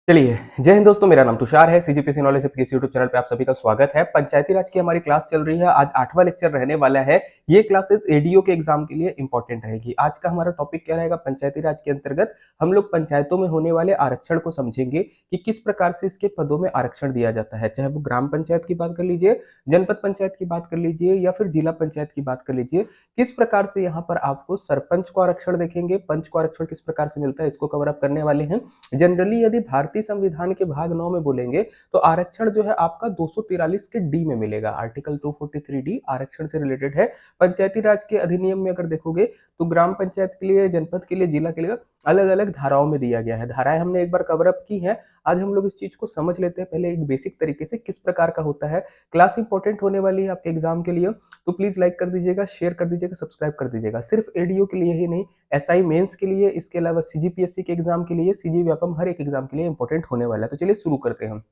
चलिए, जय हिंद दोस्तों, मेरा नाम तुषार है। सीजीपीएससी नॉलेज के इस यूट्यूब चैनल पे आप सभी का स्वागत है। पंचायती राज की हमारी क्लास चल रही है। आज 8वां लेक्चर रहने वाला है। ये क्लासेस एडीओ के एग्जाम के लिए इंपॉर्टेंट रहेगी। आज का हमारा टॉपिक क्या रहेगा? पंचायती राज के अंतर्गत हम लोग पंचायतों में होने वाले आरक्षण को समझेंगे कि किस प्रकार से इसके पदों में आरक्षण दिया जाता है। चाहे वो ग्राम पंचायत की बात कर लीजिए, जनपद पंचायत की बात कर लीजिए या फिर जिला पंचायत की बात कर लीजिए। किस प्रकार से यहाँ पर आपको सरपंच को आरक्षण देखेंगे, पंच को आरक्षण किस प्रकार से मिलता है, इसको कवर अप करने वाले हैं। जनरली यदि भारतीय संविधान के भाग 9 में बोलेंगे तो आरक्षण जो है आपका 243 के डी में मिलेगा। आर्टिकल 243 डी आरक्षण से रिलेटेड है। पंचायती राज के अधिनियम में अगर देखोगे तो ग्राम पंचायत के लिए, जनपद के लिए, जिला के लिए अलग अलग धाराओं में दिया गया है। धाराएं हमने एक बार कवर अप की है। आज हम लोग इस चीज को समझ लेते हैं पहले एक बेसिक तरीके से किस प्रकार का होता है। क्लास इंपॉर्टेंट होने वाली है आपके एग्जाम के लिए, तो प्लीज लाइक कर दीजिएगा, शेयर कर दीजिएगा, सब्सक्राइब कर दीजिएगा। सिर्फ एडीओ के लिए ही नहीं, एसआई मेंस के लिए, इसके अलावा सीजीपीएससी के एग्जाम के लिए, सीजी व्यापम, हर एक एग्जाम के लिए इंपॉर्टेंट होने वाला है। तो चलिए शुरू करते हैं हम।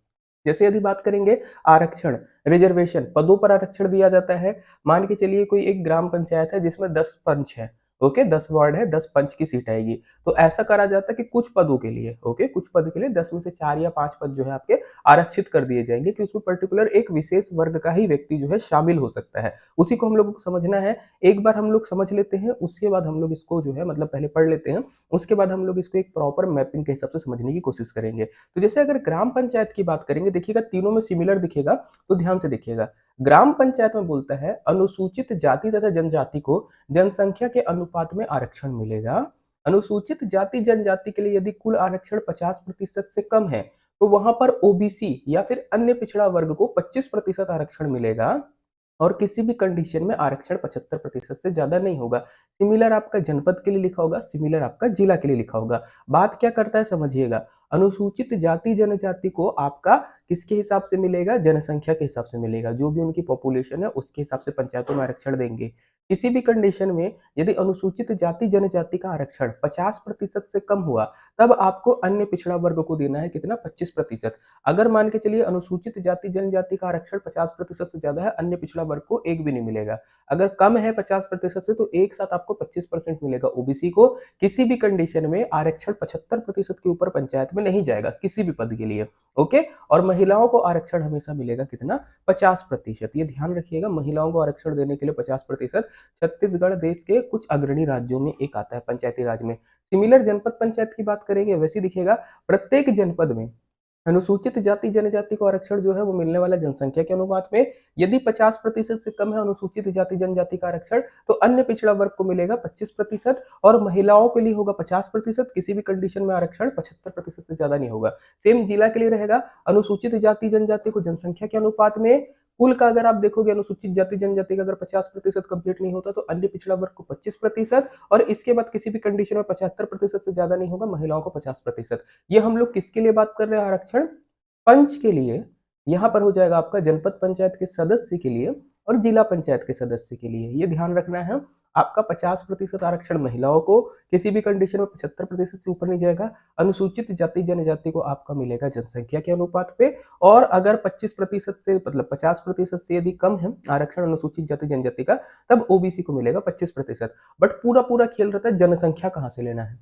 जैसे यदि बात करेंगे आरक्षण, रिजर्वेशन, पदों पर आरक्षण दिया जाता है। मान के चलिए कोई एक ग्राम पंचायत है जिसमें 10 पंच है। ओके, 10 वार्ड है, 10 पंच की सीट आएगी। तो ऐसा करा जाता है कि कुछ पदों के लिए, ओके, कुछ पद के लिए 10 में से 4 या 5 पद जो है आपके आरक्षित कर दिए जाएंगे कि उसमें पर्टिकुलर एक विशेष वर्ग का ही व्यक्ति जो है शामिल हो सकता है। उसी को हम लोगों को समझना है। एक बार हम लोग समझ लेते हैं, उसके बाद हम लोग इसको जो है मतलब पहले पढ़ लेते हैं, उसके बाद हम लोग इसको एक प्रॉपर मैपिंग के हिसाब से समझने की कोशिश करेंगे। तो जैसे अगर ग्राम पंचायत की बात करेंगे, देखिएगा तीनों में सिमिलर दिखेगा, तो ध्यान से देखिएगा। ग्राम पंचायत में बोलता है अनुसूचित जाति तथा जनजाति को जनसंख्या के अनुपात में आरक्षण मिलेगा। अनुसूचित जाति जनजाति के लिए यदि कुल आरक्षण 50% से कम है तो वहां पर ओबीसी या फिर अन्य पिछड़ा वर्ग को 25% आरक्षण मिलेगा। और किसी भी कंडीशन में आरक्षण 75% से ज्यादा नहीं होगा। सिमिलर आपका जनपद के लिए लिखा होगा, सिमिलर आपका जिला के लिए लिखा होगा। बात क्या करता है समझिएगा। अनुसूचित जाति जनजाति को आपका किसके हिसाब से मिलेगा? जनसंख्या के हिसाब से मिलेगा। जो भी उनकी पॉपुलेशन है उसके हिसाब से पंचायतों में आरक्षण देंगे। किसी भी कंडीशन में यदि अनुसूचित जाति जनजाति का आरक्षण 50% से कम हुआ तब आपको अन्य पिछड़ा वर्ग को देना है कितना? 25%। अगर मान के चलिए अनुसूचित जाति जनजाति का आरक्षण 50% से ज्यादा है, अन्य पिछड़ा वर्ग को एक भी नहीं मिलेगा। अगर कम है 50% से तो एक साथ आपको 25% मिलेगा ओबीसी को। किसी भी कंडीशन में आरक्षण 75% के ऊपर पंचायत में नहीं जाएगा किसी भी पद के लिए। ओके, और महिलाओं को आरक्षण हमेशा मिलेगा कितना? 50%। ये ध्यान रखिएगा, महिलाओं को आरक्षण देने के लिए 50%। छत्तीसगढ़ देश के कुछ अग्रणी राज्यों में एक आता है पंचायती राज में। सिमिलर जनपद पंचायत की बात करेंगे, वैसे दिखेगा प्रत्येक जनपद में अनुसूचित जाति जनजाति को आरक्षण जो है वो मिलने वाला जनसंख्या के अनुपात में। यदि 50% से कम है अनुसूचित जाति जनजाति का आरक्षण तो अन्य पिछड़ा वर्ग को मिलेगा 25%। और महिलाओं के लिए होगा 50%। किसी भी कंडीशन में आरक्षण 75% से ज्यादा नहीं होगा। सेम जिला के लिए रहेगा। अनुसूचित जाति जनजाति को जनसंख्या के अनुपात में, कुल का अगर आप देखोगे अनुसूचित जाति जनजाति का अगर 50% कंप्लीट नहीं होता तो अन्य पिछड़ा वर्ग को 25%। और इसके बाद किसी भी कंडीशन में 75% से ज्यादा नहीं होगा, महिलाओं को 50%। ये हम लोग किसके लिए बात कर रहे हैं? आरक्षण पंच के लिए। यहां पर हो जाएगा आपका जनपद पंचायत के सदस्य के लिए और जिला पंचायत के सदस्य के लिए। ये ध्यान रखना है। आपका 50% आरक्षण महिलाओं को, किसी भी कंडीशन में 75% से ऊपर नहीं जाएगा। अनुसूचित जाति जनजाति को आपका मिलेगा जनसंख्या के अनुपात पे। और अगर 25% से मतलब 50% से यदि कम है आरक्षण अनुसूचित जाति जनजाति का तब ओबीसी को मिलेगा 25%। बट पूरा पूरा खेल रहता है जनसंख्या कहां से लेना है।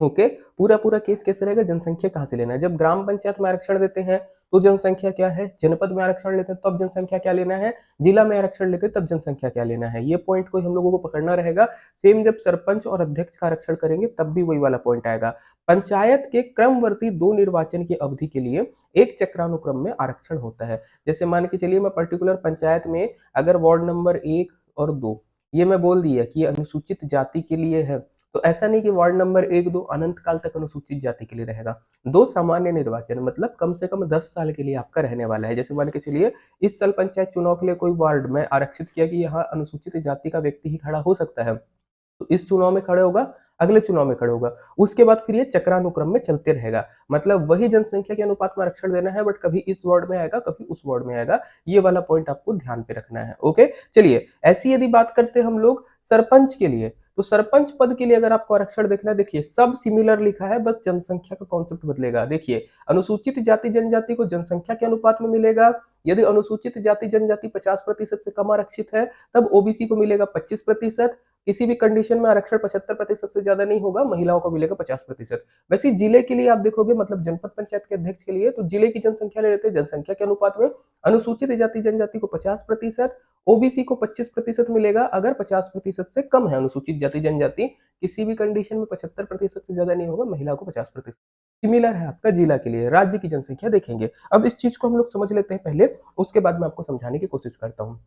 ओके, पूरा पूरा केस कैसे रहेगा? जनसंख्या कहां से लेना है। जब ग्राम पंचायत में आरक्षण देते हैं तो जनसंख्या क्या है, जनपद में आरक्षण लेते हैं तब जनसंख्या क्या लेना है, जिला में आरक्षण लेते हैं तब जनसंख्या क्या लेना है। ये पॉइंट को हम लोगों को पकड़ना रहेगा। सेम जब सरपंच और अध्यक्ष का आरक्षण करेंगे तब भी वही वाला पॉइंट आएगा। पंचायत के क्रमवर्ती 2 निर्वाचन की अवधि के लिए एक चक्रानुक्रम में आरक्षण होता है। जैसे मान के चलिए मैं पर्टिकुलर पंचायत में अगर वार्ड नंबर 1 और 2 ये मैं बोल दिया कि ये अनुसूचित जाति के लिए है, तो ऐसा नहीं कि वार्ड नंबर 1-2 अनंत काल तक अनुसूचित जाति के लिए रहेगा। 2 सामान्य निर्वाचन मतलब कम से कम 10 साल के लिए आपका रहने वाला है। जैसे मान के चलिए इस साल पंचायत चुनाव के लिए कोई वार्ड में आरक्षित किया कि यहाँ अनुसूचित जाति का व्यक्ति ही खड़ा हो सकता है, तो इस चुनाव में खड़े होगा, अगले चुनाव में खड़े होगा, उसके बाद फिर ये चक्रानुक्रम में चलते रहेगा। मतलब वही जनसंख्या के अनुपात में आरक्षण देना है, बट कभी इस वार्ड में आएगा, कभी उस वार्ड में आएगा। ये वाला पॉइंट आपको ध्यान पे रखना है। ओके, चलिए ऐसी यदि बात करते हैं हम लोग सरपंच के लिए, तो सरपंच पद के लिए अगर आपको आरक्षण देखना है, देखिए सब सिमिलर लिखा है, बस जनसंख्या का कॉन्सेप्ट बदलेगा। देखिए अनुसूचित जाति जनजाति को जनसंख्या के अनुपात में मिलेगा। यदि अनुसूचित जाति जनजाति 50% से कम आरक्षित है तब ओबीसी को मिलेगा 25%। किसी भी कंडीशन में आरक्षण 75% से ज्यादा नहीं होगा, महिलाओं को मिलेगा 50%। वैसे जिले के लिए आप देखोगे, मतलब जनपद पंचायत के अध्यक्ष के लिए, तो जिले की जनसंख्या ले लेते हैं, जनसंख्या के अनुपात में अनुसूचित जाति जनजाति को 50%, ओबीसी को 25% मिलेगा अगर 50% से कम है अनुसूचित जाति जनजाति, किसी भी कंडीशन में 75% से ज्यादा नहीं होगा, महिला को 50%। सिमिलर है आपका जिला के लिए। राज्य की जनसंख्या देखेंगे, अब इस चीज को हम लोग समझ लेते हैं पहले, उसके बाद मैं आपको समझाने की कोशिश करता हूँ।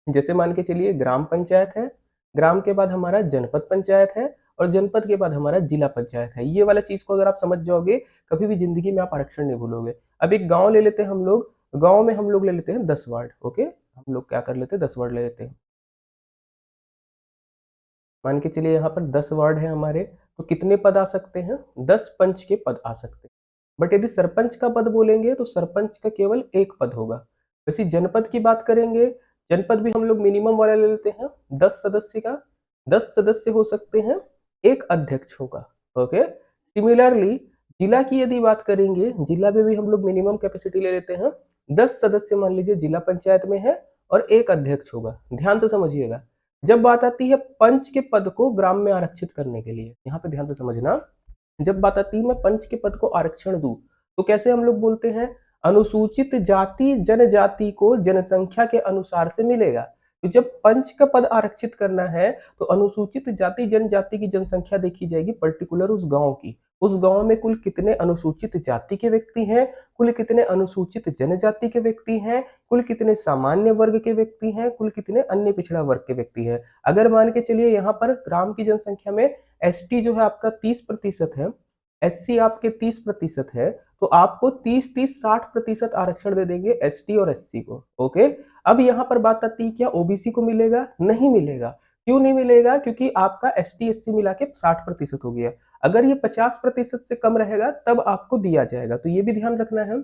जैसे मान के चलिए ग्राम पंचायत है, ग्राम के बाद हमारा जनपद पंचायत है, और जनपद के बाद हमारा जिला पंचायत है। ये वाला चीज को अगर आप समझ जाओगे, कभी भी जिंदगी में आप आरक्षण नहीं भूलोगे। अब एक गांव ले लेते हैं हम लोग, गांव में हम लोग ले लेते हैं 10 वार्ड। ओके, हम लोग क्या कर लेते हैं, 10 वार्ड ले लेते हैं। मान के चलिए यहाँ पर 10 वार्ड है हमारे, तो कितने पद आ सकते हैं, 10 पंच के पद आ सकते हैं। बट यदि सरपंच का पद बोलेंगे तो सरपंच का केवल एक पद होगा। वैसे जनपद की बात करेंगे, जनपद भी हम लोग मिनिमम वाला ले लेते हैं 10 सदस्य का, 10 सदस्य हो सकते हैं, एक अध्यक्ष होगा। ओके, सिमिलरली जिला की यदि बात करेंगे, जिला में भी हम लोग मिनिमम कैपेसिटी ले लेते हैं 10 सदस्य, मान लीजिए जिला पंचायत में है, और एक अध्यक्ष होगा। ध्यान से समझिएगा, जब बात आती है पंच के पद को ग्राम में आरक्षित करने के लिए, यहाँ पे ध्यान से समझना, जब बात आती है मैं पंच के पद को आरक्षण दूं, तो कैसे हम लोग बोलते हैं, अनुसूचित जाति जनजाति को जनसंख्या के अनुसार से मिलेगा। तो जब पंच का पद आरक्षित करना है, तो अनुसूचित जाति जनजाति की जनसंख्या देखी जाएगी, पर्टिकुलर उस गांव की। उस गांव में कुल कितने अनुसूचित जाति के व्यक्ति हैं, कुल कितने अनुसूचित जनजाति के व्यक्ति हैं, कुल कितने सामान्य वर्ग के व्यक्ति हैं, कुल कितने अन्य पिछड़ा वर्ग के व्यक्ति हैं। अगर मान के चलिए यहाँ पर ग्राम की जनसंख्या में एसटी जो है आपका 30% है, एससी आपके 30% है, तो आपको 30-30-60% आरक्षण दे देंगे एसटी और एससी को। ओके, अब यहाँ पर बात आती है क्या ओबीसी को मिलेगा, नहीं मिलेगा। क्यों नहीं मिलेगा, क्योंकि आपका एसटी एससी मिला के 60% हो गया। अगर ये 50% से कम रहेगा तब आपको दिया जाएगा, तो ये भी ध्यान रखना है।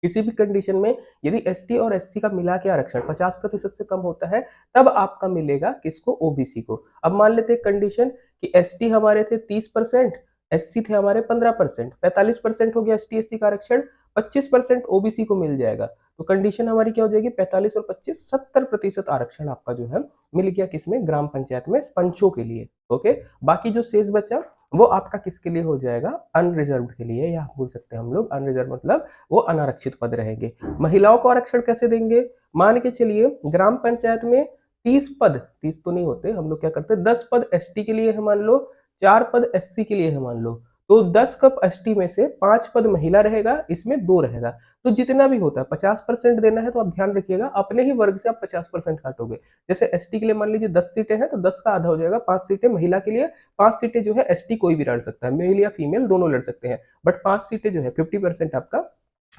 किसी भी कंडीशन में यदि एसटी और एससी का मिला के आरक्षण 50% से कम होता है, तब आपका मिलेगा किसको, ओबीसी को। अब मान लेते हैं कंडीशन कि एसटी हमारे थे 30%, एससी थे हमारे 15%, 45% हो गया एसटी एससी का आरक्षण, 25% ओबीसी को मिल जाएगा। तो कंडीशन हमारी क्या हो जाएगी, 45 और 25 70% आरक्षण आपका जो है मिल गया, किसमें, ग्राम पंचायत में पंचों के लिए। ओके, बाकी जो शेष बचा वो आपका किसके लिए हो जाएगा, अनरिजर्व के लिए, या आप बोल सकते हैं हम लोग अनरिजर्व मतलब वो अनारक्षित पद रहेंगे। महिलाओं को आरक्षण कैसे देंगे, मान के चलिए ग्राम पंचायत में 30 पद, 30 तो नहीं होते, हम लोग क्या करते हैं 10 पद एसटी के लिए है मान लो, 4 पद एससी के लिए है मान लो, तो 10 कप एसटी में से 5 पद महिला रहेगा, इसमें 2 रहेगा। तो जितना भी होता है 50% देना है, तो आप ध्यान रखिएगा अपने ही वर्ग से आप 50% काटोगे। जैसे एसटी के लिए मान लीजिए 10 सीटें हैं, तो 10 का आधा हो जाएगा, 5 सीटें महिला के लिए, 5 सीटें जो है एसटी कोई भी लड़ सकता है, मेल या फीमेल दोनों लड़ सकते हैं, बट 5 सीटें जो है 50% आपका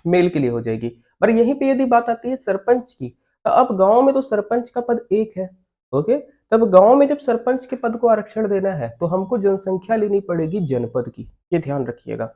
मेल के लिए हो जाएगी। पर यहीं पे यदि बात आती है सरपंच की, तो अब गांव में तो सरपंच का पद एक है। ओके, तब गांव में जब सरपंच के पद को आरक्षण देना है, तो हमको जनसंख्या लेनी पड़ेगी जनपद की, ये ध्यान रखिएगा।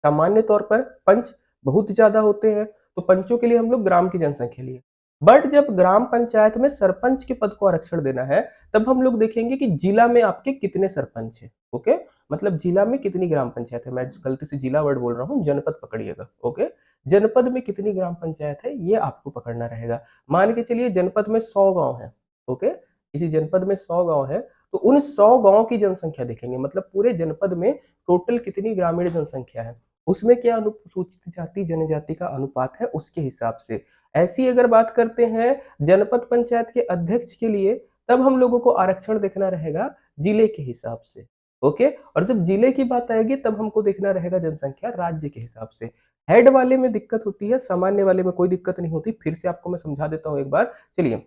सामान्य तौर पर पंच बहुत ज्यादा होते हैं, तो पंचों के लिए हम लोग ग्राम की जनसंख्या लिए। बट जब ग्राम पंचायत में सरपंच के पद को आरक्षण देना है, तब हम लोग देखेंगे कि जिला में आपके कितने सरपंच है। ओके, मतलब जिला में कितनी ग्राम पंचायत है, मैं गलती से जिला वर्ड बोल रहा हूँ, जनपद पकड़िएगा। ओके, जनपद में कितनी ग्राम पंचायत है ये आपको पकड़ना रहेगा। मान के चलिए जनपद में 100 गांव है। ओके, किसी जनपद में 100 गांव है, तो उन 100 गांव की जनसंख्या देखेंगे, मतलब पूरे जनपद में टोटल कितनी ग्रामीण जनसंख्या है, उसमें क्या अनुसूचित जाति जनजाति का अनुपात है, उसके हिसाब से। ऐसी अगर बात करते हैं जनपद पंचायत के अध्यक्ष के लिए, तब हम लोगों को आरक्षण देखना रहेगा जिले के हिसाब से। ओके, और जब जिले की बात आएगी तब हमको देखना रहेगा जनसंख्या राज्य के हिसाब से। हेड वाले में दिक्कत होती है, सामान्य वाले में कोई दिक्कत नहीं होती। फिर से आपको मैं समझा देता हूं एक बार, चलिए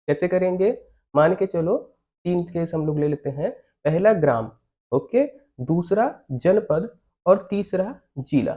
कैसे करेंगे। मान के चलो 3 केस हम लोग ले लेते हैं, पहला ग्राम, ओके, दूसरा जनपद, और तीसरा जिला।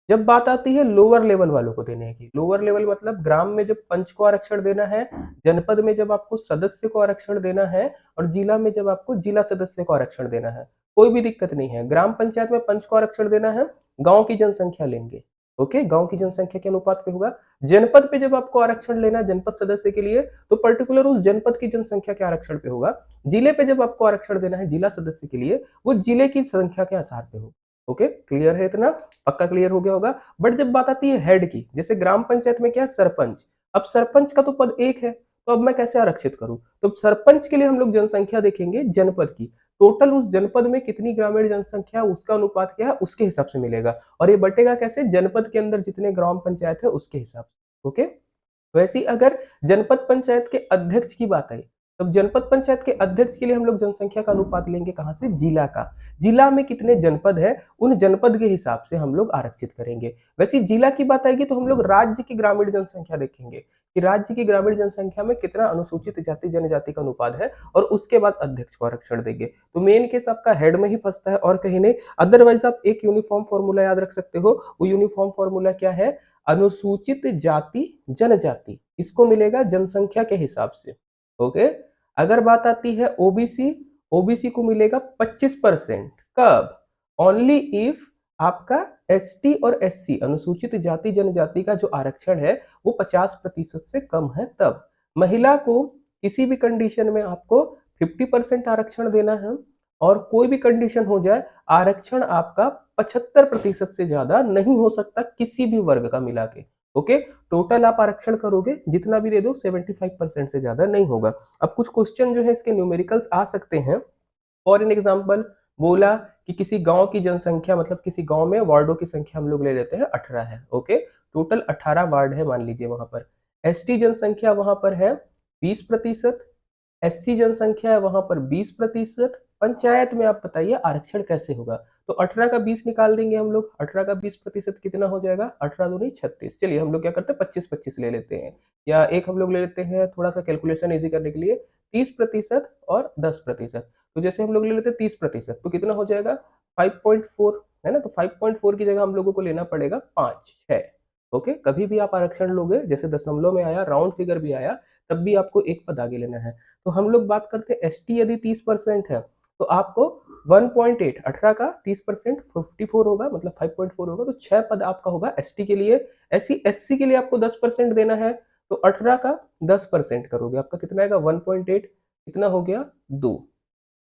जब बात आती है लोअर लेवल वालों को देने की, लोअर लेवल मतलब ग्राम में जब पंच को आरक्षण देना है, जनपद में जब आपको सदस्य को आरक्षण देना है, और जिला में जब आपको जिला सदस्य को आरक्षण देना है, कोई भी दिक्कत नहीं है। ग्राम पंचायत में पंच को आरक्षण देना है, गांव की जनसंख्या लेंगे। ओके, गांव की जनसंख्या के अनुपात पे होगा। जनपद पे जब आपको आरक्षण लेना है जनपद सदस्य के लिए, तो पर्टिकुलर उस जनपद की जनसंख्या के आरक्षण पे होगा। जिले पे जब आपको आरक्षण देना है जिला सदस्य के लिए, वो जिले की संख्या के आधार पे होगा। ओके, क्लियर है इतना, पक्का क्लियर हो गया होगा। बट जब बात आती है हेड की, जैसे ग्राम पंचायत में क्या है, सरपंच। अब सरपंच का तो पद एक है, तो अब मैं कैसे आरक्षित करूं? तो सरपंच के लिए हम लोग जनसंख्या देखेंगे जनपद की, टोटल उस जनपद में कितनी ग्रामीण जनसंख्या उसका अनुपात क्या है उसके हिसाब से मिलेगा, और ये बटेगा कैसे? जनपद के अंदर जितने ग्राम पंचायत है उसके हिसाब से। ओके, वैसे ही अगर जनपद पंचायत के अध्यक्ष की बात आई, तब जनपद पंचायत के अध्यक्ष के लिए हम लोग जनसंख्या का अनुपात लेंगे कहां से? जिला का। जिला में कितने जनपद है, उन जनपद के हिसाब से हम लोग आरक्षित करेंगे। वैसे जिला की बात आएगी तो हम लोग राज्य की ग्रामीण जनसंख्या देखेंगे कि राज्य की ग्रामीण जनसंख्या में कितना अनुसूचित जाति जनजाति का अनुपात है, और उसके बाद अध्यक्ष को आरक्षण देंगे। तो मेन केस आपका हेड में ही फंसता है और कहीं नहीं। अदरवाइज आप एक यूनिफॉर्म फॉर्मूला याद रख सकते हो। वो यूनिफॉर्म फॉर्मूला क्या है? अनुसूचित जाति जनजाति, इसको मिलेगा जनसंख्या के हिसाब से। ओके, अगर बात आती है ओबीसी, ओबीसी को मिलेगा 25%। कब? ओनली इफ आपका एसटी और एससी अनुसूचित जाति जनजाति का जो आरक्षण है वो 50% से कम है तब। महिला को किसी भी कंडीशन में आपको 50% आरक्षण देना है, और कोई भी कंडीशन हो जाए आरक्षण आपका 75% से ज्यादा नहीं हो सकता किसी भी वर्ग का मिला के। ओके, टोटल आप आरक्षण करोगे जितना भी दे दो 75% से ज्यादा नहीं होगा। अब कुछ क्वेश्चन जो है इसके न्यूमेरिकल्स आ सकते हैं। फॉर एन एग्जाम्पल बोला कि किसी गांव की जनसंख्या, मतलब किसी गांव में वार्डों की संख्या हम लोग ले लेते हैं 18 है। ओके, टोटल 18 वार्ड है मान लीजिए वहां पर। एसटी जनसंख्या वहां पर है 20%, एससी जनसंख्या है वहां पर 20%। पंचायत में आप बताइए आरक्षण कैसे होगा? तो 18 का 20 निकाल देंगे हम लोग। 18 का 20% कितना हो जाएगा? 18 दूनी 36। चलिए हम लोग क्या करते हैं 25-25 ले लेते हैं, या एक हम लोग ले लेते हैं थोड़ा सा कैलकुलेशन इजी करने के लिए 30% और 10%। तो जैसे हम लोग ले लेते हैं 30%, तो कितना हो जाएगा? 5.4 है ना। तो 5.4 की जगह हम लोगों को लेना पड़ेगा 5-6। ओके, कभी भी आप आरक्षण लोगे, जैसे दशमलव में आया, राउंड फिगर भी आया, तब भी आपको एक पद आगे लेना है। तो हम लोग बात करते हैं एसटी यदि 30% है तो आपको 1.8, 18 का 30% 54 होगा, मतलब 5.4 होगा, तो 6 पद आपका होगा एसटी के लिए। एससी एससी के लिए आपको 10% देना है, तो 18 का 10% करोगे आपका कितना आएगा? 1.8, कितना हो गया? 2।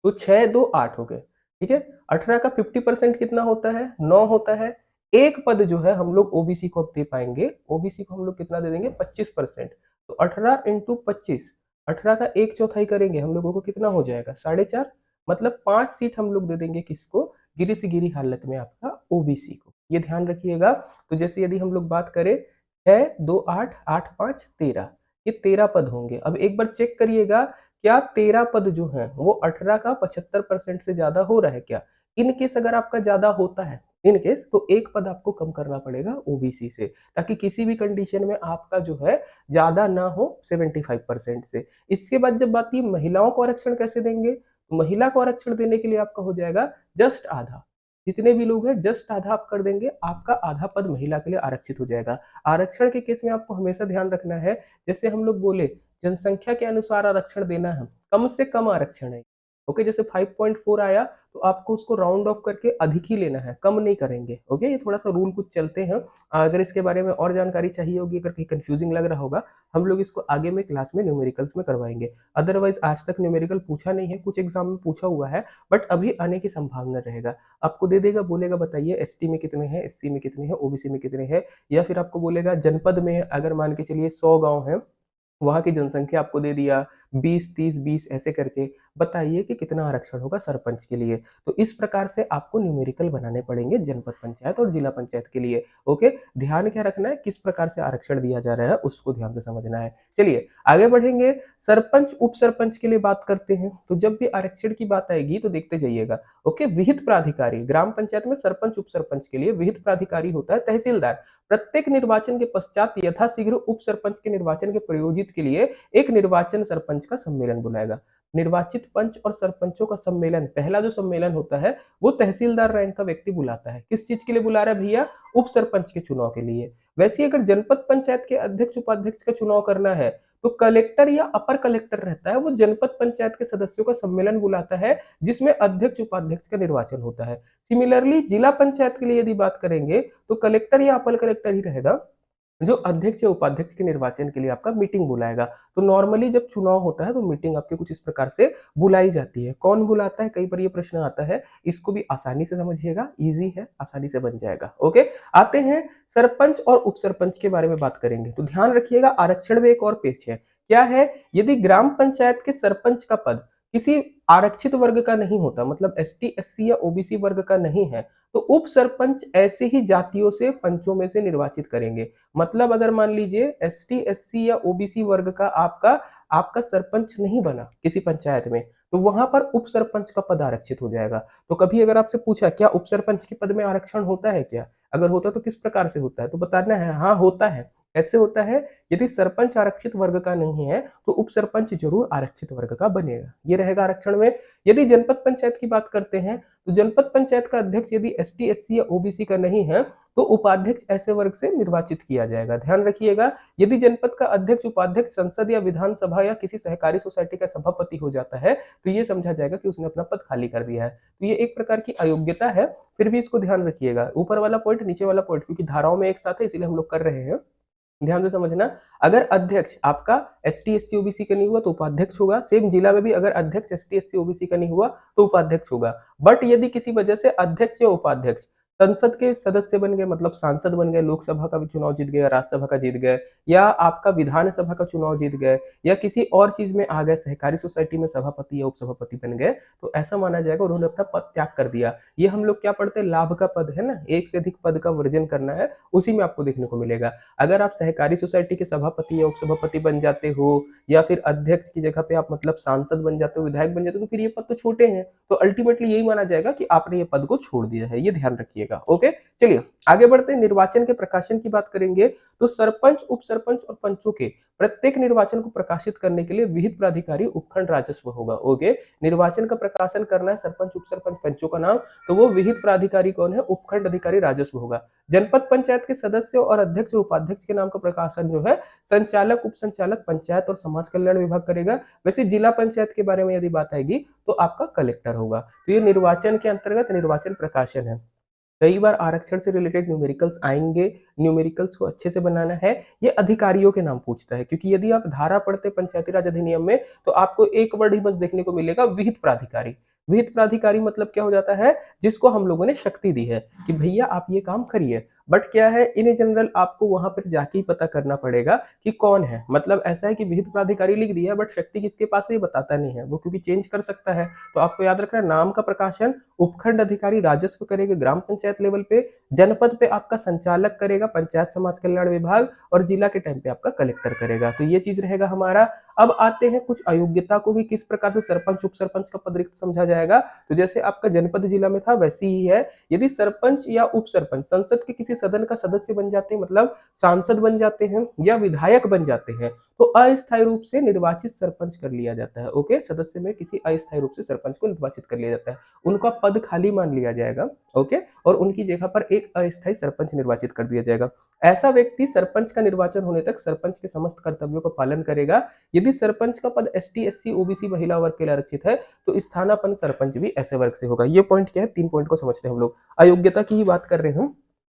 तो 6 2 8 हो गए। ठीक है, 18 का 50% कितना होता है? 9 होता है। एक पद जो है हम लोग ओबीसी को अब दे पाएंगे। ओबीसी को हम लोग कितना दे देंगे? 25%। तो 18 इंटू 25, 18 का 1/4 करेंगे हम लोगों को कितना हो जाएगा? 4.5। मतलब 5 सीट हम लोग दे देंगे किसको? गिरी से गिरी हालत में आपका ओबीसी को। ये ध्यान रखिएगा। तो जैसे यदि हम लोग बात करें 6 2 8 8 5 13, ये 13 पद होंगे। अब एक बार चेक करिएगा क्या 13 पद जो है वो 18 का 75% से ज्यादा हो रहा है क्या? इन केस अगर आपका ज्यादा होता है, इन केस, तो एक पद आपको कम करना पड़ेगा ओबीसी से, ताकि किसी भी कंडीशन में आपका जो है ज्यादा ना हो 75% से। इसके बाद जब बात की महिलाओं को आरक्षण कैसे देंगे, तो महिला को आरक्षण देने के लिए आपका हो जाएगा जस्ट आधा। जितने भी लोग हैं जस्ट आधा आप कर देंगे, आपका आधा पद महिला के लिए आरक्षित हो जाएगा। आरक्षण के केस में आपको हमेशा ध्यान रखना है, जैसे हम लोग बोले जनसंख्या के अनुसार आरक्षण देना है, कम से कम आरक्षण है। ओके, जैसे 5.4 आया तो आपको उसको राउंड ऑफ करके अधिक ही लेना है, कम नहीं करेंगे। ओके, ये थोड़ा सा रूल कुछ चलते हैं। अगर इसके बारे में और जानकारी चाहिए होगी, अगर कहीं कंफ्यूजिंग लग रहा होगा, हम लोग इसको आगे में क्लास में न्यूमेरिकल्स में करवाएंगे। अदरवाइज आज तक न्यूमेरिकल पूछा नहीं है, कुछ एग्जाम में पूछा हुआ है, बट अभी आने की संभावना रहेगा। आपको दे देगा, बोलेगा बताइए एसटी में कितने हैं, एससी में कितने हैं, ओबीसी में कितने हैं, या फिर आपको बोलेगा जनपद में अगर मान के चलिए 100 गांव है, वहाँ की जनसंख्या आपको दे दिया 20 30 20 ऐसे करके, बताइए कि कितना आरक्षण होगा सरपंच के लिए। तो इस प्रकार से आपको न्यूमेरिकल बनाने पड़ेंगे जनपद पंचायत और जिला पंचायत के लिए। ओके, ध्यान क्या रखना है, किस प्रकार से आरक्षण दिया जा रहा है उसको ध्यान से समझना है। चलिए आगे बढ़ेंगे। सरपंच उप सरपंच के लिए बात करते हैं, तो जब भी आरक्षण की बात आएगी तो देखते जाइएगा। ओके, विहित प्राधिकारी, ग्राम पंचायत में सरपंच उप सरपंच के लिए विहित प्राधिकारी होता है तहसीलदार। प्रत्येक निर्वाचन के पश्चात यथाशीघ्र उप सरपंच के निर्वाचन के प्रयोजित के लिए एक निर्वाचन सरपंच का सम्मेलन बुलाएगा। निर्वाचित पंच और सरपंचों का सम्मेलन, पहला जो सम्मेलन होता है वो तहसीलदार रैंक का व्यक्ति बुलाता है। किस चीज के लिए बुला रहा है भैया? उप सरपंच के चुनाव के लिए। वैसे अगर जनपद पंचायत के अध्यक्ष उपाध्यक्ष का चुनाव करना है तो कलेक्टर या अपर कलेक्टर रहता है, वो जनपद पंचायत के सदस्यों का सम्मेलन बुलाता है, जिसमें अध्यक्ष उपाध्यक्ष का निर्वाचन होता है। सिमिलरली जिला पंचायत के लिए यदि बात करेंगे तो कलेक्टर या अपर कलेक्टर ही रहेगा, जो अध्यक्ष या उपाध्यक्ष के निर्वाचन के लिए आपका मीटिंग बुलाएगा। तो नॉर्मली जब चुनाव होता है तो मीटिंग आपके कुछ इस प्रकार से बुलाई जाती है। कौन बुलाता है? कई बार ये प्रश्न आता है, इसको भी आसानी से समझिएगा, ईज़ी है, आसानी से बन जाएगा। ओके, आते हैं सरपंच और उपसरपंच के बारे में बात करेंगे। तो ध्यान रखिएगा, आरक्षण में एक और पेच है। क्या है? यदि ग्राम पंचायत के सरपंच का पद किसी आरक्षित वर्ग का नहीं होता, मतलब एसटी, एससी या ओबीसी वर्ग का नहीं है, तो उप सरपंच ऐसे ही जातियों से पंचों में से निर्वाचित करेंगे। मतलब अगर मान लीजिए एसटी, एससी या ओबीसी वर्ग का आपका आपका सरपंच नहीं बना किसी पंचायत में, तो वहां पर उप सरपंच का पद आरक्षित हो जाएगा। तो कभी अगर आपसे पूछा क्या उप सरपंच के पद में आरक्षण होता है क्या? अगर होता तो किस प्रकार से होता है? तो बताना है हाँ होता है। कैसे होता है? यदि सरपंच आरक्षित वर्ग का नहीं है तो उप सरपंच जरूर आरक्षित वर्ग का बनेगा। ये रहेगा आरक्षण में। यदि जनपद पंचायत की बात करते हैं तो जनपद पंचायत का अध्यक्ष यदि एसटी, एससी या ओबीसी का नहीं है तो उपाध्यक्ष ऐसे वर्ग से निर्वाचित किया जाएगा। ध्यान रखिएगा, यदि जनपद का अध्यक्ष उपाध्यक्ष संसद या विधानसभा या किसी सहकारी सोसाइटी का सभापति हो जाता है तो ये समझा जाएगा कि उसने अपना पद खाली कर दिया है। तो ये एक प्रकार की अयोग्यता है, फिर भी इसको ध्यान रखिएगा। ऊपर वाला पॉइंट, नीचे वाला पॉइंट, क्योंकि धाराओं में एक साथ है इसीलिए हम लोग कर रहे हैं। ध्यान से समझना, अगर अध्यक्ष आपका S T, S C, OBC का नहीं हुआ तो उपाध्यक्ष होगा। सेम जिला में भी अगर अध्यक्ष S T, S C, OBC का नहीं हुआ तो उपाध्यक्ष होगा। बट यदि किसी वजह से अध्यक्ष या उपाध्यक्ष संसद के सदस्य बन गए, मतलब सांसद बन गए, लोकसभा का भी चुनाव जीत गए, राज्यसभा का जीत गए, या आपका विधानसभा का चुनाव जीत गए, या किसी और चीज में आ गए, सहकारी सोसाइटी में सभापति या उपसभापति बन गए, तो ऐसा माना जाएगा उन्होंने अपना पद त्याग कर दिया। ये हम लोग क्या पढ़ते हैं? लाभ का पद है ना, एक से अधिक पद का वर्जन करना है, उसी में आपको देखने को मिलेगा। अगर आप सहकारी सोसाइटी के सभापति या उपसभापति बन जाते हो, या फिर अध्यक्ष की जगह पे आप मतलब सांसद बन जाते हो, विधायक बन जाते हो, तो फिर ये पद तो छोटे हैं, तो अल्टीमेटली यही माना जाएगा कि आपने ये पद को छोड़ दिया है। ये ध्यान रखिएगा। ओके, चलिए आगे बढ़ते हैं। निर्वाचन के प्रकाशन की बात करेंगे तो सरपंच, उप सरपंच और पंचों के प्रत्येक निर्वाचन को प्रकाशित करने के लिए विहित प्राधिकारी उपखंड राजस्व होगा। ओके, निर्वाचन का प्रकाशन करना है सरपंच, उप सरपंच, पंचों का नाम, तो वो विहित प्राधिकारी कौन है? उपखंड अधिकारी राजस्व होगा। जनपद पंचायत के सदस्य और अध्यक्ष और उपाध्यक्ष के नाम का प्रकाशन जो है संचालक, उप संचालक, पंचायत और समाज कल्याण विभाग करेगा। वैसे जिला पंचायत के बारे में यदि बात आएगी तो आपका कलेक्टर होगा। तो ये निर्वाचन के अंतर्गत निर्वाचन प्रकाशन है। कई बार आरक्षण से रिलेटेड न्यूमेरिकल्स आएंगे, न्यूमेरिकल्स को अच्छे से बनाना है। ये अधिकारियों के नाम पूछता है, क्योंकि यदि आप धारा पढ़ते पंचायती राज अधिनियम में तो आपको एक वर्ड ही बस देखने को मिलेगा, विहित प्राधिकारी। विहित प्राधिकारी मतलब क्या हो जाता है? जिसको हम लोगों ने शक्ति दी है कि भैया आप ये काम करिए। बट क्या है, इन जनरल आपको वहां पर जाके ही पता करना पड़ेगा कि कौन है। मतलब ऐसा है कि विहित प्राधिकारी लिख दिया बट शक्ति किसके पास है ये बताता नहीं है, वो क्योंकि चेंज कर सकता है। तो आपको याद रखना, नाम का प्रकाशन उपखंड अधिकारी राजस्व करेगा ग्राम पंचायत लेवल पे, जनपद पे आपका संचालक करेगा पंचायत समाज कल्याण विभाग, और जिला के टाइम पे आपका कलेक्टर करेगा। तो ये चीज रहेगा हमारा। अब आते हैं कुछ अयोग्यता को कि किस प्रकार से सरपंच, उप सरपंच का पद रिक्त समझा जाएगा। तो जैसे आपका जनपद जिला में था वैसी ही है। यदि सरपंच या उप सरपंच संसद के किसी सदन का सदस्य बन जाते हैं, मतलब सांसद बन जाते हैं या विधायक बन जाते हैं, तो अस्थायी रूप से निर्वाचित सरपंच कर लिया जाता है। ओके, सदस्य में किसी अस्थायी रूप से सरपंच को निर्वाचित कर लिया जाता है, उनका पद खाली मान लिया जाएगा। ओके, और उनकी जगह पर एक अस्थायी सरपंच निर्वाचित कर दिया जाएगा। ऐसा व्यक्ति सरपंच का निर्वाचन होने तक सरपंच के समस्त कर्तव्यों का पालन करेगा। यदि सरपंच का पद एसटी, एससी, ओबीसी, महिला वर्ग के लिए आरक्षित है तो स्थानापन्न सरपंच भी ऐसे वर्ग से होगा। ये पॉइंट क्या है? 3 पॉइंट को समझते हैं हम लोग। अयोग्यता की ही बात कर रहे हैं हम।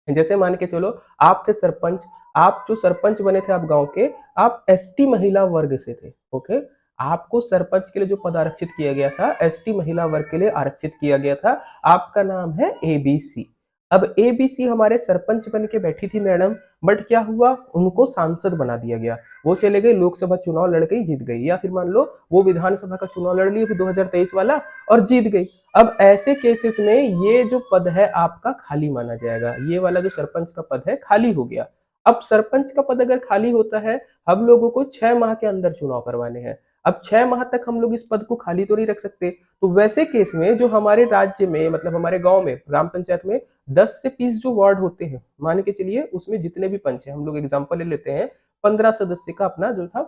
जैसे मान के चलो आप थे सरपंच, आप जो सरपंच बने थे आप गांव के, आप एसटी महिला वर्ग से थे। ओके, आपको सरपंच के लिए जो पद आरक्षित किया गया था एसटी महिला वर्ग के लिए आरक्षित किया गया था। आपका नाम है एबीसी। अब एबीसी हमारे सरपंच बन के बैठी थी मैडम, बट क्या हुआ? उनको सांसद बना दिया गया। वो चले गए लोकसभा चुनाव लड़ गई, जीत गई, या फिर मान लो वो विधानसभा का चुनाव लड़ ली 2023 वाला और जीत गई। अब ऐसे केसेस में ये जो पद है आपका खाली माना जाएगा। ये वाला जो सरपंच का पद है खाली हो गया। अब सरपंच का पद अगर खाली होता है, हम लोगों को 6 माह के अंदर चुनाव करवाने हैं। अब 6 माह तक हम लोग इस पद को खाली तो नहीं रख सकते। तो वैसे केस में जो हमारे राज्य में, मतलब हमारे गांव में, ग्राम पंचायत में 10 से 20 जो वार्ड होते हैं, मान के चलिए उसमें जितने भी पंच हैं, हम लोग एग्जाम्पल ले लेते हैं, 15 सदस्य का अपना जो था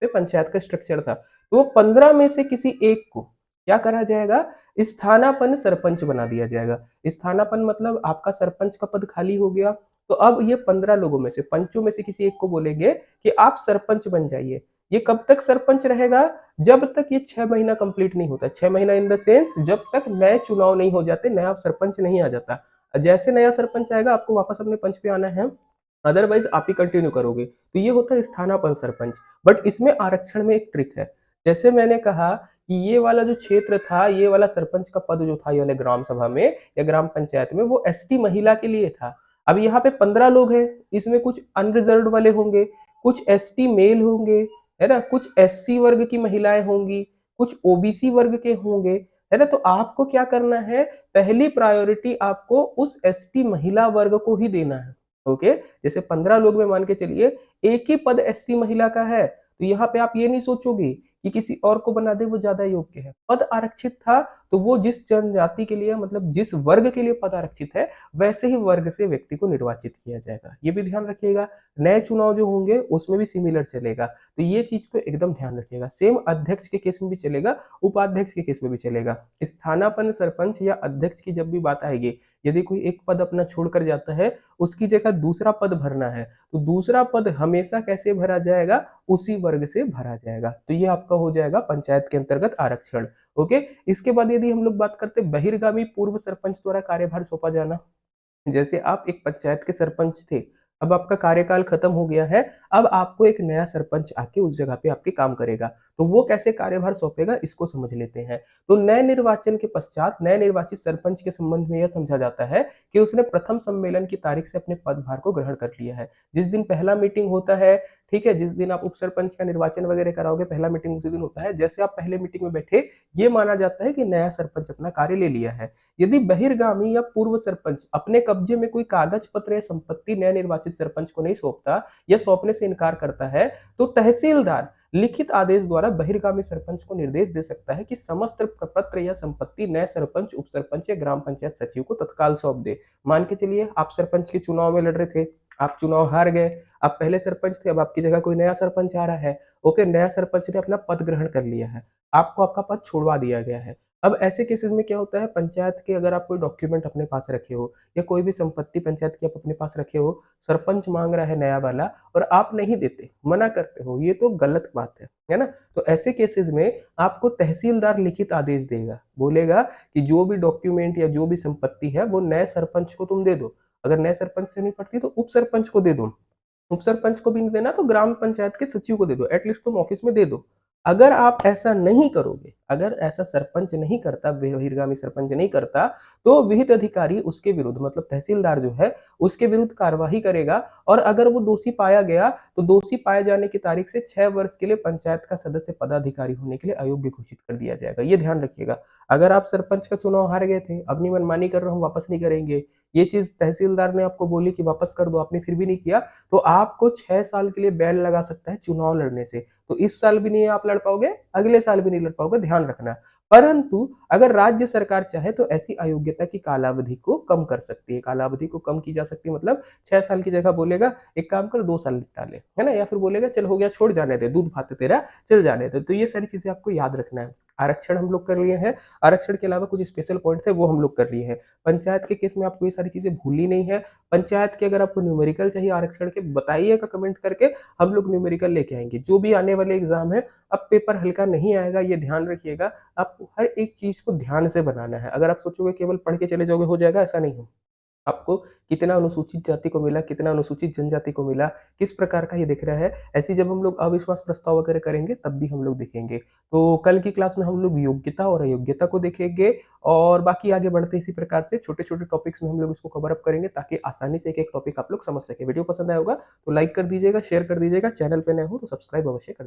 पंचायत का स्ट्रक्चर था, तो वो 15 में से किसी एक को क्या करा जाएगा? स्थानापन्न सरपंच बना दिया जाएगा। स्थानापन्न मतलब आपका सरपंच का पद खाली हो गया, तो अब ये 15 लोगों में से, पंचों में से किसी एक को बोलेंगे कि आप सरपंच बन जाइए। ये कब तक सरपंच रहेगा? जब तक ये 6 महीना कंप्लीट नहीं होता। 6 महीना इन द सेंस जब तक नए चुनाव नहीं हो जाते, नया सरपंच नहीं आ जाता। जैसे नया सरपंच आएगा आपको वापस अपने पंच पे आना है। अदरवाइज़ आप ही कंटिन्यू करोगे। तो ये होता है स्थानापन्न सरपंच। बट इसमें आरक्षण में एक ट्रिक है। जैसे मैंने कहा कि ये वाला जो क्षेत्र था, ये वाला सरपंच का पद जो था ये वाले ग्राम सभा में या ग्राम पंचायत में, वो एसटी महिला के लिए था। अब यहाँ पे 15 लोग हैं, इसमें कुछ अनरिजर्व्ड वाले होंगे, कुछ एसटी मेल होंगे, है ना? कुछ एससी वर्ग की महिलाएँ होंगी, कुछ ओबीसी वर्ग के होंगे, है ना? तो आपको क्या करना है, पहली प्रायोरिटी आपको उस एसटी महिला वर्ग को ही देना है। ओके, जैसे 15 लोग में मान के चलिए एक ही पद एससी महिला का है, तो यहाँ पे आप ये नहीं सोचोगे कि किसी और को बना दे वो ज्यादा योग्य है। पद आरक्षित था तो वो जिस जनजाति के लिए, मतलब जिस वर्ग के लिए पद आरक्षित है, वैसे ही वर्ग से व्यक्ति को निर्वाचित किया जाएगा। ये भी ध्यान रखिएगा। नए चुनाव जो होंगे उसमें भी सिमिलर चलेगा, तो ये चीज को एकदम ध्यान रखिएगा। सेम अध्यक्ष के केस में भी चलेगा, उपाध्यक्ष के केस में भी चलेगा। स्थानापन्न सरपंच या अध्यक्ष की जब भी बात आएगी, यदि कोई एक पद अपना छोड़कर जाता है, उसकी जगह दूसरा पद भरना है, तो दूसरा पद हमेशा कैसे भरा जाएगा, उसी वर्ग से भरा जाएगा। तो ये आपका हो जाएगा पंचायत के अंतर्गत आरक्षण। ओके, इसके बाद यदि हम लोग बात करते हैं बहिर्गामी पूर्व सरपंच द्वारा कार्यभार सौंपा जाना। जैसे आप एक पंचायत के सरपंच थे, अब आपका कार्यकाल खत्म हो गया है, अब आपको एक नया सरपंच आके उस जगह पे आपके काम करेगा, तो वो कैसे कार्यभार सौंपेगा इसको समझ लेते हैं। तो नए निर्वाचन के पश्चात नए निर्वाचित सरपंच के संबंध में यह समझा जाता है कि उसने प्रथम सम्मेलन की तारीख से अपने पदभार को ग्रहण कर लिया है। जिस दिन पहला मीटिंग होता है, ठीक है, जिस दिन आप उप सरपंच का निर्वाचन वगैरह कराओगे, पहला मीटिंग उसी दिन होता है। जैसे आप पहले मीटिंग में बैठे, ये माना जाता है कि नया सरपंच अपना कार्य ले लिया है। यदि बहिर्गामी या पूर्व सरपंच अपने कब्जे में कोई कागज पत्र या संपत्ति नए निर्वाचित सरपंच को नहीं सौंपता या सौंपने से इनकार करता है, तो तहसीलदार लिखित आदेश द्वारा बहिर्गामी सरपंच को निर्देश दे सकता है कि समस्त प्रपत्र या संपत्ति नए सरपंच, उप सरपंच या ग्राम पंचायत सचिव को तत्काल सौंप दे। मान के चलिए आप सरपंच के चुनाव में लड़ रहे थे, आप चुनाव हार गए, आप पहले सरपंच थे, अब आपकी जगह कोई नया सरपंच आ रहा है। ओके, नया सरपंच ने अपना पद ग्रहण कर लिया है, आपको आपका पद छुड़वा दिया गया है। अब ऐसे केसेस में क्या होता है, पंचायत के अगर आप कोई डॉक्यूमेंट अपने पास रखे हो या कोई भी संपत्ति पंचायत की आप अपने पास रखे हो, सरपंच मांग रहा है नया वाला और आप नहीं देते, मना करते हो, ये तो गलत बात है ना? तो ऐसे केसेस में आपको तहसीलदार लिखित आदेश देगा, बोलेगा कि जो भी डॉक्यूमेंट या जो भी संपत्ति है वो नए सरपंच को तुम दे दो। अगर नए सरपंच से नहीं पड़ती तो उप सरपंच को दे दो। उप सरपंच को भी नहीं देना तो ग्राम पंचायत के सचिव को दे दो, एटलीस्ट तुम ऑफिस में दे दो। अगर आप ऐसा नहीं करोगे, अगर ऐसा सरपंच नहीं करता, बहिर्गामी सरपंच नहीं करता, तो विहित अधिकारी उसके विरुद्ध, मतलब तहसीलदार जो है उसके विरुद्ध कार्यवाही करेगा। और अगर वो दोषी पाया गया तो दोषी पाए जाने की तारीख से 6 वर्ष के लिए पंचायत का सदस्य पदाधिकारी होने के लिए अयोग्य घोषित कर दिया जाएगा। ये ध्यान रखिएगा। अगर आप सरपंच का चुनाव हार गए थे, अपनी मनमानी कर रहे हो, वापस नहीं करेंगे, ये चीज तहसीलदार ने आपको बोली कि वापस कर दो, आपने फिर भी नहीं किया, तो आपको 6 साल के लिए बैन लगा सकता है चुनाव लड़ने से। तो इस साल भी नहीं आप लड़ पाओगे, अगले साल भी नहीं लड़ पाओगे, ध्यान रखना। परंतु अगर राज्य सरकार चाहे तो ऐसी अयोग्यता की कालावधि को कम कर सकती है। कालावधि को कम की जा सकती है, मतलब 6 साल की जगह बोलेगा एक काम कर 2 साल निपटा ले, है ना? या फिर बोलेगा चल हो गया, छोड़ जाने दे, दूध भात है तेरा, चल जाने दे। तो ये सारी चीजें आपको याद रखना है। आरक्षण हम लोग कर लिए हैं, आरक्षण के अलावा कुछ स्पेशल पॉइंट थे वो हम लोग कर लिए हैं। पंचायत के केस में आपको ये सारी चीजें भूलनी नहीं है। पंचायत के अगर आपको न्यूमेरिकल चाहिए आरक्षण के, बताइएगा कमेंट करके, हम लोग न्यूमेरिकल लेके आएंगे। जो भी आने वाले एग्जाम है, अब पेपर हल्का नहीं आएगा, ये ध्यान रखिएगा। आपको हर एक चीज को ध्यान से बनाना है। अगर आप सोचोगे केवल पढ़ के चले जाओगे हो जाएगा, ऐसा नहीं है। आपको कितना अनुसूचित जाति को मिला, कितना अनुसूचित जनजाति को मिला, किस प्रकार का ये दिख रहा है, ऐसी जब हम लोग अविश्वास प्रस्ताव वगैरह करेंगे तब भी हम लोग देखेंगे। तो कल की क्लास में हम लोग योग्यता और अयोग्यता को देखेंगे और बाकी आगे बढ़ते इसी प्रकार से छोटे-छोटे टॉपिक्स में हम लोग इसको कवर अप करेंगे ताकि आसानी से एक-एक टॉपिक आप लोग समझ सकें। वीडियो पसंद आया होगा तो लाइक कर दीजिएगा, शेयर कर दीजिएगा, चैनल पे नए हो तो सब्सक्राइब अवश्य कर